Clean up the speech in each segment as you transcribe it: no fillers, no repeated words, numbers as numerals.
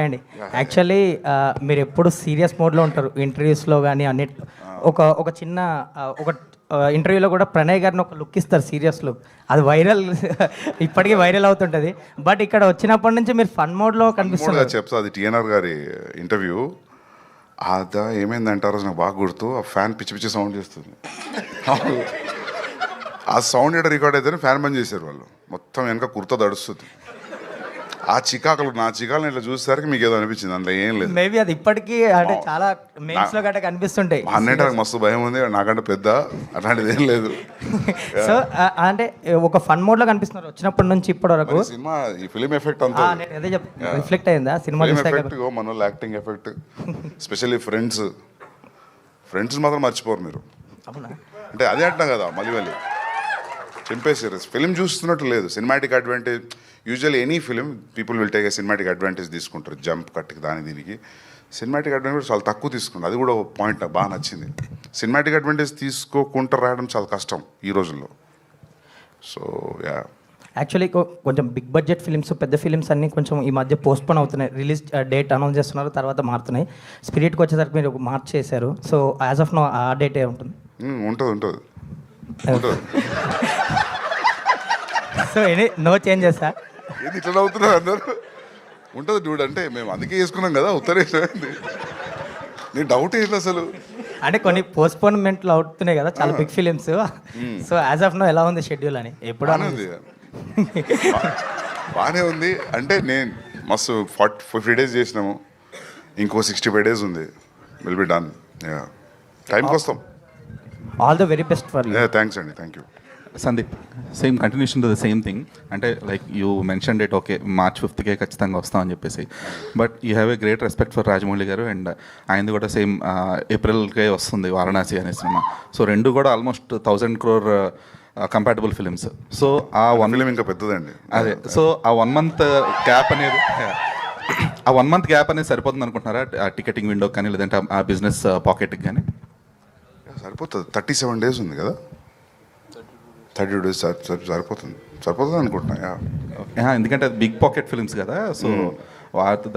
అండి యాక్చువల్లీ మీరు ఎప్పుడు సీరియస్ మోడ్లో ఉంటారు ఇంటర్వ్యూస్లో కానీ అన్నిట్లో. ఒక చిన్న ఒక ఇంటర్వ్యూలో కూడా ప్రణయ్ గారిని ఒక లుక్ ఇస్తారు, సీరియస్ లుక్. అది వైరల్ ఇప్పటికీ వైరల్ అవుతుంటుంది. బట్ ఇక్కడ వచ్చినప్పటి నుంచి మీరు ఫన్ మోడ్లో కనిపిస్తున్నారు. చెప్తా, అది టీఎన్ఆర్ గారి ఇంటర్వ్యూ. అదా ఏమైందంటే ఆ రోజు నాకు బాగా గుర్తు, ఆ ఫ్యాన్ పిచ్చి పిచ్చి సౌండ్ చేస్తుంది. ఆ సౌండ్ ఇక్కడ రికార్డ్ అయితేనే ఫ్యాన్ బంద్ చేశారు వాళ్ళు. మొత్తం వెనక కుర్తా దడుస్తుంది. ఆ చికాకులు నా చికాకులు ఇట్లా చూసేసరికి మీకు ఏదో అనిపించింది, అందులో ఏం లేదు. మేబీ అది ఇప్పటికీ అంటే చాలా మెయిన్స్ లో గట్ట కనిపిస్తుంటాయి. అన్నింటి మస్తు భయం ఉంది, నాకంటే పెద్ద అట్లాంటిది ఏం లేదు. సో అంటే ఒక ఫన్ మోడ్ లో కనిపిస్తున్నారు వచ్చినప్పటి నుంచి ఇప్పటి వరకు. సినిమా ఈ ఫిలిం ఎఫెక్ట్ అంతా అదే రిఫ్లెక్ట్ అయిందా సినిమా ఎఫెక్ట్, మన వాళ్ళు యాక్టింగ్ ఎఫెక్ట్, స్పెషల్లీ ఫ్రెండ్స్ మాత్రం మర్చిపోరు మీరు. అవునా అంటే అదే అంటున్నా కదా, మళ్ళీ చింపేసారు. ఫిలిం చూస్తున్నట్టు లేదు, cinematic advantage. Usually any film people will take a cinematic advantage తీసుకుంటారు, జంప్ కట్కి దీనికి. సినిమాటిక్ అడ్వాంటేజ్ చాలా తక్కువ తీసుకుంటారు. అది కూడా ఒక పాయింట్ నాకు బాగా నచ్చింది. సినిమాటిక్ అడ్వాంటేజ్ తీసుకోకుండా రాయడం చాలా కష్టం ఈ రోజుల్లో. సో యా, యాక్చువల్లీ కొంచెం బిగ్ బడ్జెట్ ఫిలిమ్స్, పెద్ద ఫిలిమ్స్ అన్నీ కొంచెం ఈ మధ్య పోస్ట్పోన్ అవుతున్నాయి. రిలీజ్ డేట్ అనౌన్స్ చేస్తున్నారు, తర్వాత మారుతున్నాయి. స్పిరిట్కి వచ్చేసరికి మీరు మార్చ్ చేశారు. సో యాజ్ ఆఫ్ నో ఆ డేట్ ఏ ఉంటుంది? ఉంటుంది. So no changes sir? ఏది ఇట్లా అవుతున్నారు అందరూ? ఉంటుంది డూడ్, అంటే మేము అందుకే చేసుకున్నాం కదా ఉత్తరేసింది. నీ డౌట్ ఏంటి అసలు? అంటే కొన్ని పోస్ట్పోన్మెంట్లు అవుతున్నాయి కదా చాలా big films. So as of now ఎలా ఉంది షెడ్యూల్ అని? ఎప్పుడు బాగానే ఉంది. అంటే నేను మస్తు 50 days చేసినాము, ఇంకో 65 days ఉంది. Will be done. టైంకి వస్తాం. All the very best for you. Thanks అండి, thank you. Sandeep, same continuation to the same thing. అంటే like you mention date, okay March 5th ఖచ్చితంగా వస్తామని చెప్పేసి. But you have a great respect for Rajamouli garu, and ఆయనది కూడా same Aprilకే వస్తుంది వారణాసి అనే cinema. So రెండు కూడా almost 1000 crore compatible films. So ఆ ఫిలిం ఇంకా పెద్దదండి. అదే, సో ఆ 1 month గ్యాప్ అనేది సరిపోతుంది అనుకుంటున్నారా? టికెటింగ్ విండో కానీ లేదంటే ఆ బిజినెస్ పాకెట్కి కానీ సరిపోతుంది. 37 days ఉంది కదా, 30 days సరిపోతుంది అనుకుంటున్నా. ఎందుకంటే అది బిగ్ పాకెట్ ఫిల్మ్స్ కదా, సో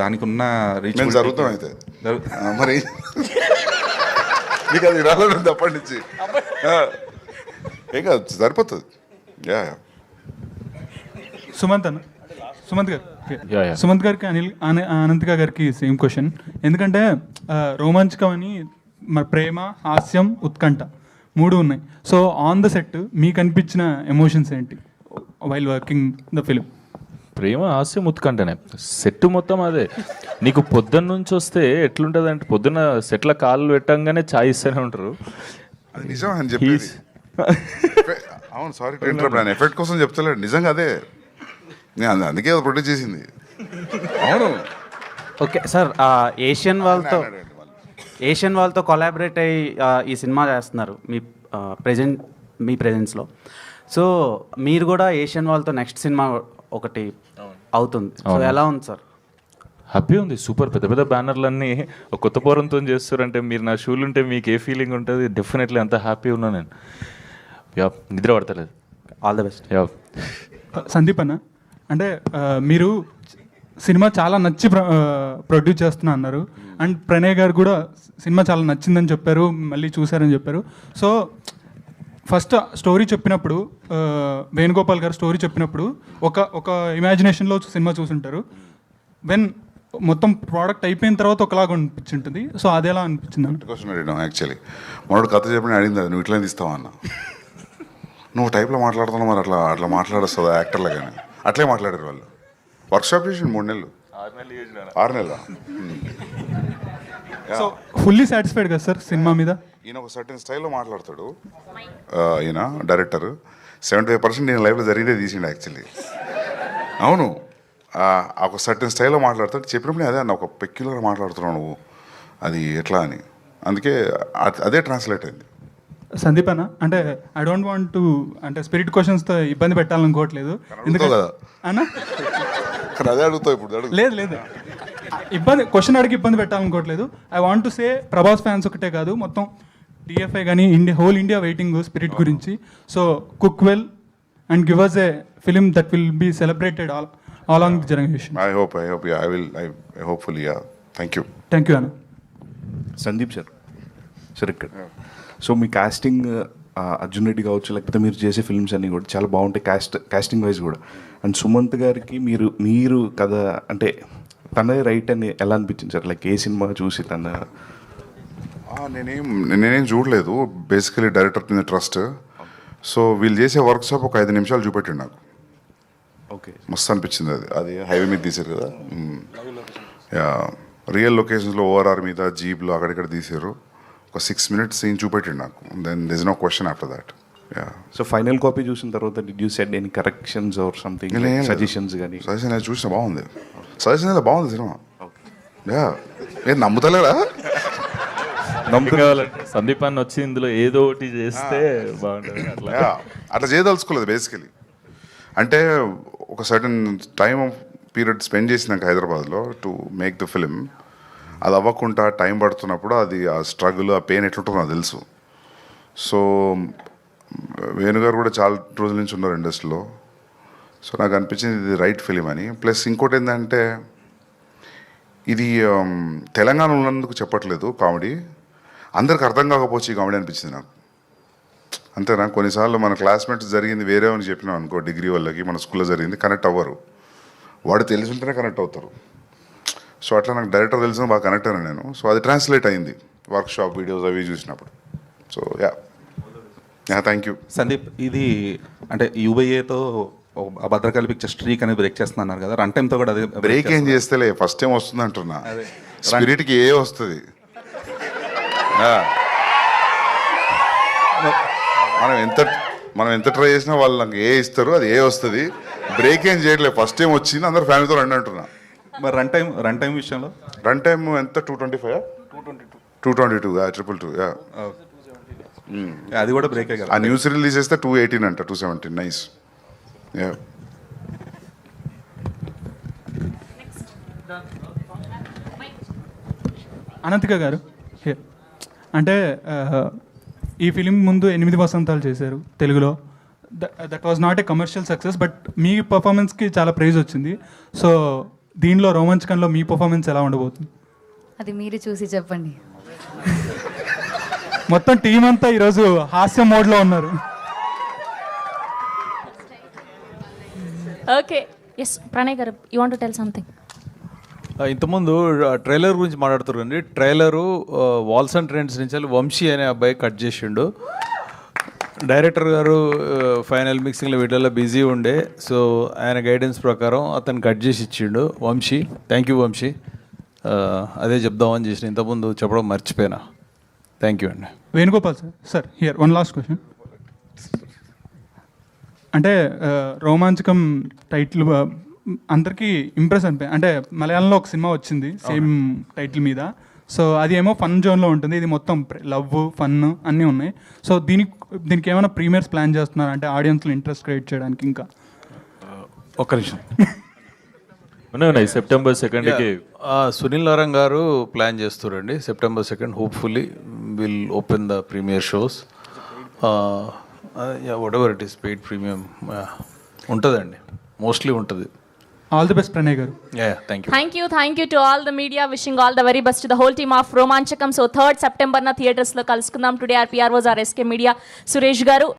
దానికి ఉన్న రీచ్ జరుగుతాం అయితే మరి మీకు అది రాలేదు అప్పటి నుంచి. ఏం కాదు, సరిపోతుంది. సుమంత్ గారికి అనంతిక గారికి సేమ్ క్వశ్చన్. ఎందుకంటే రోమాంచకం అని ప్రేమ, హాస్యం, ఉత్కంఠ 3 ఉన్నాయి. సో ఆన్ ద సెట్ మీకు అనిపించిన ఎమోషన్స్ ఏంటి వైల్ వర్కింగ్ ద ఫిలిం? ప్రేమ, హాస్యం, ఉత్కంఠనే సెట్ మొత్తం. అదే నీకు పొద్దున్న నుంచి వస్తే ఎట్లుంటుంది అంటే, పొద్దున్న సెట్ల కాళ్ళు పెట్టంగానే ఛాయ్ ఇస్తూనే ఉంటారు. అది నిజం అని చెప్పి. అవును, సారీ ఎఫెక్ట్ కోసం చెప్తలేడు, నిజంగా అదే. నేను అందుకే ప్రొడ్యూస్ చేసింది. అవును. ఓకే సార్, ఏషియన్ వాళ్ళతో కొలాబరేట్ అయ్యి ఈ సినిమా చేస్తున్నారు మీ ప్రెజెన్స్లో. సో మీరు కూడా ఏషియన్ వాళ్ళతో నెక్స్ట్ సినిమా ఒకటి అవుతుంది. సో ఎలా ఉంది సార్? హ్యాపీ ఉంది, సూపర్. పెద్ద పెద్ద బ్యానర్లన్నీ ఒక కొత్త పోరంతో చేస్తారంటే, మీరు నా షూలు ఉంటే మీకు ఏ ఫీలింగ్ ఉంటుంది? డెఫినెట్లీ అంత హ్యాపీ ఉన్నా నేను. నిద్ర పడతలేదు. All the best. సందీప్ అన్న, అంటే మీరు సినిమా చాలా నచ్చి ప్రొడ్యూస్ చేస్తున్నా అన్నారు, అండ్ ప్రణయ్ గారు కూడా సినిమా చాలా నచ్చిందని చెప్పారు, మళ్ళీ చూశారని చెప్పారు. సో ఫస్ట్ స్టోరీ చెప్పినప్పుడు, వేణుగోపాల్ గారు స్టోరీ చెప్పినప్పుడు ఒక ఇమాజినేషన్లో సినిమా చూసుంటారు. వెన్ మొత్తం ప్రోడక్ట్ అయిపోయిన తర్వాత ఒకలాగా అనిపించింటుంది. సో అది ఎలా అనిపించింది అంటే? క్వశ్చన్ అడిగినాం యాక్చువల్లీ. మొదటి కథ చెప్పిన అడిగింది, నువ్వు ఇట్లా తీస్తావా అన్న. నువ్వు టైప్లో మాట్లాడుతున్నావు, మరి అట్లా మాట్లాడొస్తుందా యాక్టర్లో? కానీ అట్లే మాట్లాడారు వాళ్ళు. వర్క్షాప్ చేసి 3 నెలలు 6 నెలలు. సో ఫుల్లీ సాటిస్ఫైడ్ కదా సార్ సినిమా మీద? ఈయన ఒక సర్టెన్ స్టైల్లో మాట్లాడతాడు. ఈయన డైరెక్టర్ 75% నేను లైఫ్లో జరిగితే తీసిండు యాక్చువల్లీ. అవును, ఒక సర్టెన్ స్టైల్లో మాట్లాడతాడు. చెప్పినప్పుడు అదే అన్న, ఒక పెక్యులర్ మాట్లాడుతున్నావు నువ్వు, అది ఎట్లా అని. అందుకే అదే ట్రాన్స్లేట్ అయింది. సందీప్ అన్న, అంటే ఐ డోంట్ వాంట్ టు అంటే స్పిరిట్ క్వశ్చన్స్తో ఇబ్బంది పెట్టాలనుకోవట్లేదు. ఎందుకంటే అన్న అదే అడుగుతావు ఇప్పుడు. లేదు క్వశ్చన్ అడిగి ఇబ్బంది పెట్టాలనుకోవట్లేదు. I want to say Prabhas fans ఒకటే కాదు, మొత్తం డిఎఫ్ఐ కానీ హోల్ ఇండియా వెయిటింగ్ స్పిరిట్ గురించి. So cook well and give us a film that will be celebrated along the generation. I hope, yeah, I hopefully, yeah. Thank you. Thank you, Anna. Sandeep sir ఇక్కడ so మీ casting Arjun Reddy కావచ్చు, లేకపోతే మీరు చేసే films అన్నీ కూడా చాలా బాగుంటాయి కాస్టింగ్ వైజ్ కూడా. అండ్ సుమంత్ గారికి మీరు కథ అంటే తనదే రైట్ అని ఎలా అనిపించింది సార్? లైక్ ఏ సినిమా చూసి నేనేం చూడలేదు, బేసికలీ డైరెక్టర్ మీద ట్రస్ట్. సో వీళ్ళు చేసే వర్క్షాప్ ఒక 5 నిమిషాలు చూపెట్టిండు నాకు. ఓకే, మస్తు అనిపించింది. అది హైవే మీద తీశారు కదా, రియల్ లొకేషన్స్లో ఓఆర్ఆర్ మీద జీప్లో అక్కడిక్కడ తీశారు. ఒక 6 minutes సీన్ చూపెట్టిండు నాకు. Then this no question after that. So final copy చూసిన తర్వాత did you said any corrections or something, suggestions కానీ? సజెషన్ అది చూసిన బాగుంది, సజెషన్ అయితే బాగుంది సినిమా. నేను నమ్ముతలేరా? సందీప్ అన్న వచ్చి ఇందులో ఏదో ఒకటి చేస్తే బాగుంటుంది. అట్లా చేయదలుచుకోలేదు బేసికలీ. అంటే ఒక సర్టన్ టైమ్ పీరియడ్ స్పెండ్ చేసినాక హైదరాబాద్లో టు మేక్ ద ఫిలిం, అది అవ్వకుండా టైం పడుతున్నప్పుడు అది ఆ స్ట్రగుల్, ఆ పెయిన్ ఎట్లుంటుందో నాకు తెలుసు. సో వేణుగారు కూడా చాలా రోజుల నుంచి ఉన్నారు ఇండస్ట్రీలో. సో నాకు అనిపించింది ఇది రైట్ ఫిలిం అని. ప్లస్ ఇంకోటి ఏంటంటే ఇది తెలంగాణ ఉన్నందుకు చెప్పట్లేదు కామెడీ, అందరికి అర్థం కాకపోవచ్చు ఈ కామెడీ అనిపించింది నాకు. అంతేనా? కొన్నిసార్లు మన క్లాస్మేట్స్ జరిగింది వేరే అని చెప్పినాం అనుకో, డిగ్రీ వాళ్ళకి మన స్కూల్లో జరిగింది కనెక్ట్ అవ్వరు, వాడు తెలిసి ఉంటేనే కనెక్ట్ అవుతారు. సో అట్లా నాకు డైరెక్టర్ తెలిసిన బాగా కనెక్ట్ అయినా నేను. సో అది ట్రాన్స్లేట్ అయింది వర్క్షాప్ వీడియోస్ అవి చూసినప్పుడు. So thank you. సందీప్, ఇది అంటే యూబైఏతో భద్రకాళి పిక్చర్ స్ట్రీక్ అనేది బ్రేక్ చేస్తున్నారు కదా, రన్ టైంతో కూడా అదే బ్రేక్ ఏం చేస్తేలే, ఫస్ట్ టైం వస్తుంది అంటున్నా. స్పిరిట్కి ఏ వస్తుంది, మనం ఎంత ట్రై చేసినా వాళ్ళు నాకు ఏ ఇస్తారు, అది ఏ వస్తుంది. బ్రేక్ ఏం చేయట్లేదు, ఫస్ట్ టైం వచ్చింది, అందరు ఫ్యామిలీతో రండి అంటున్నా. మరి రన్ టైం విషయంలో రన్ టైం ఎంత? 225, 222, 222. అది కూడా బ్రేకే కదా. ఆ న్యూస్ రిలీజ్ చేస్తే 218 అంట, 217. నైస్. అనంతిక గారు హియర్. అంటే ఈ ఫిలిం ముందు 8 వసంతాలు చేశారు తెలుగులో. That was not a commercial success, but మీ పర్ఫార్మెన్స్కి చాలా ప్రైజ్ వచ్చింది. సో దీనిలో రోమాంచకంలో మీ పర్ఫార్మెన్స్ ఎలా ఉండబోతుంది? అది మీరు చూసి చెప్పండి. మొత్తం టీం అంతా ఈరోజు హాస్య మోడ్లో ఉన్నారు. ఓకే, ఎస్ ప్రణయ్ గారు, you want to tell something? ఇంతకుముందు ట్రైలర్ గురించి మాట్లాడుతారండి. ట్రైలరు వాల్స్ అండ్ ట్రెండ్స్ నుంచి వంశీ అనే అబ్బాయి కట్ చేసిండు. డైరెక్టర్ గారు ఫైనల్ మిక్సింగ్లో వీటిల్లో బిజీ ఉండే, సో ఆయన గైడెన్స్ ప్రకారం అతను కట్ చేసి ఇచ్చిండు వంశీ. Thank you Vamsi. అదే చెప్దామని చేసిన, ఇంతకుముందు చెప్పడం మర్చిపోయినా. థ్యాంక్ యూ అండి. Venugopal sir here one last question. అంటే రోమాంచకం టైటిల్ అందరికీ ఇంప్రెస్ అనిపోయింది. అంటే మలయాళంలో ఒక సినిమా వచ్చింది సేమ్ టైటిల్ మీద. సో అది ఏమో ఫన్ జోన్లో ఉంటుంది, ఇది మొత్తం లవ్ ఫన్ అన్నీ ఉన్నాయి. సో దీనికి ఏమైనా ప్రీమియర్స్ ప్లాన్ చేస్తున్నారు అంటే ఆడియన్స్లో ఇంట్రెస్ట్ క్రియేట్ చేయడానికి? ఇంకా ఒక్క నిమిషం. ఉన్నాయి September 2nd సునీల్ నారాయణ గారు ప్లాన్ చేస్తారండి. September 2nd hopefully will open the premiere shows. Whatever it is paid premium ఉంటుందండి, మోస్ట్లీ ఉంటుంది. All the best Pranay garu. Thank you. Thank you to all the media. Wishing all the very best to the whole team of Romanchakam. So 3rd September థియేటర్స్లో కలుసుకుందాం. Today our PROs are SK Media Suresh గారు.